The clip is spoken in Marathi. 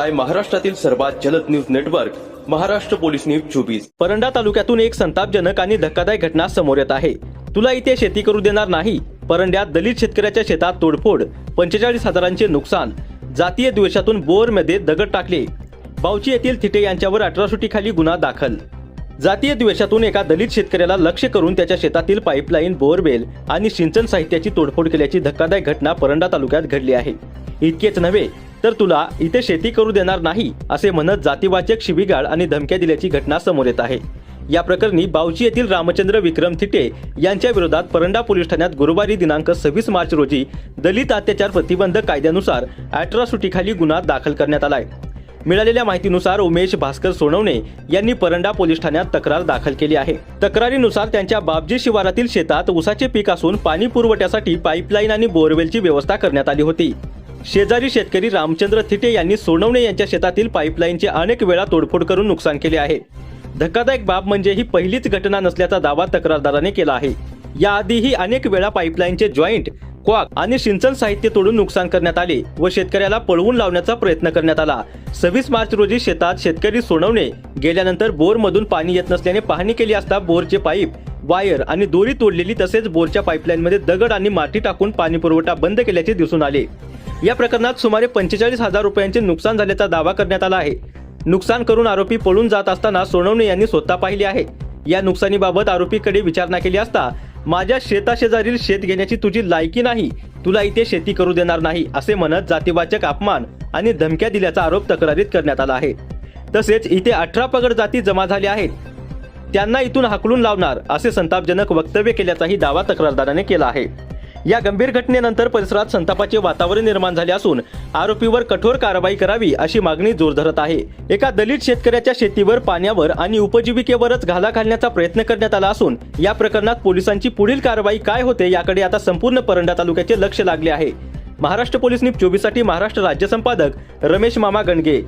पाहताय महाराष्ट्रातील सर्वात जलद news network Maharashtra police news 24। Paranda तालुक्यातून एक संतापजनक आणि धक्कादायक घटना समोर येत आहे। तुला इथे शेती करू देणार नाही, परंड्यात दलित शेतकऱ्याच्या शेतात तोडफोड, 45,000चे नुकसान, जातीय द्वेषातून बोरमध्ये दगड टाकले, बावची येथील थिटे यांच्यावर 18 सुटीखाली गुन्हा दाखल। जातीय द्वेषातून एका दलित शेतकऱ्याला लक्ष्य करून त्याच्या शेतातील पाईपलाईन, बोरवेल आणि सिंचन साहित्याची तोडफोड केल्याची धक्कादायक घटना परंडा तालुक्यात घडली आहे। इतकेच नव्हे तर तुला इथे शेती करू देणार नाही असे म्हणत जातीवाचक शिवीगाळ आणि धमक्या दिल्याची घटना समोर येत आहे। या प्रकरणी बावची येथील रामचंद्र विक्रम थिटे यांच्या विरोधात परंडा पोलीस ठाण्यात गुरुवारी दिनांक 26 मार्च रोजी दलित अत्याचार प्रतिबंधक कायद्यानुसार 18 सुटीखाली गुन्हा दाखल करण्यात आलाय। मिळालेल्या माहितीनुसार उमेश भास्कर सोनवणे यांनी परंडा पोलीस ठाण्यात तक्रार दाखल केली आहे। तक्रारीनुसार त्यांच्या बाबजी शिवारातील शेतात ऊसाचे पीक असून पाणी पुरवठ्यासाठी पाईपलाईन आणि बोरवेलची व्यवस्था करण्यात आली होती। शेजारी शेतकरी रामचंद्र थिटे यांनी सोनवणे यांच्या शेतातील पाईपलाईनचे अनेक वेळा तोडफोड करून नुकसान केले आहे। धक्कादायक बाब म्हणजे ही पहिलीच घटना नसल्याचा दावा तक्रारदाराने केला आहे। याआधीही अनेक वेळा पाईपलाईनचे जॉईंट, क्वाक आणि सिंचन साहित्य तोडून नुकसान करण्यात आले व शेतकऱ्याला पळवून लावण्याचा प्रयत्न करण्यात आला। 26 मार्च रोजी शेतात शेतकरी सोनवणे गेल्यानंतर बोरमधून पाणी येत नसल्याने पाहणी केली असता बोरचे पाईप, वायर आणि दोरी तोडलेली तसेच बोरच्या पाईपलाईनमध्ये दगड आणि माती टाकून पाणी पुरवठा बंद केल्याचे दिसून आले। या प्रकरणात सुमारे 45,000 रुपयांचे नुकसान झाल्याचा दावा करण्यात आला आहे। नुकसान करून आरोपी पळून जात असताना सोनवणे यांनी स्वतः पाहिले आहे। या नुकसानीबाबत आरोपीकडे विचारणा केली असता माझ्या शेताशेजारील शेत घेण्याची तुझी लायकी नाही, तुला इथे शेती करू देणार नाही असे म्हणत जातीवाचक अपमान आणि धमक्या दिल्याचा आरोप तक्रारीत करण्यात आला आहे। तसेच इथे 18 पगड जाती जमा झाल्या आहेत, त्यांना इथून हाकलून लावणार असे संतापजनक वक्तव्य केल्याचाही दावा तक्रारदाराने केला आहे। या गंभीर घटनेनंतर परिसरात संतापाचे वातावरण निर्माण झाले असून आरोपीवर कठोर कारवाई करावी अशी मागणी जोर धरत आहे। एका दलित शेतकऱ्याच्या शेतीवर, पाण्यावर आणि उपजीविकेवरच घाला घालण्याचा प्रयत्न करण्यात आला असून या प्रकरणात पोलिसांची पुढील कारवाई काय होते याकडे आता संपूर्ण परंडा तालुक्याचे लक्ष लागले आहे। महाराष्ट्र पोलीस न्यूज 24 साठी महाराष्ट्र राज्य संपादक रमेश मामा गणगे।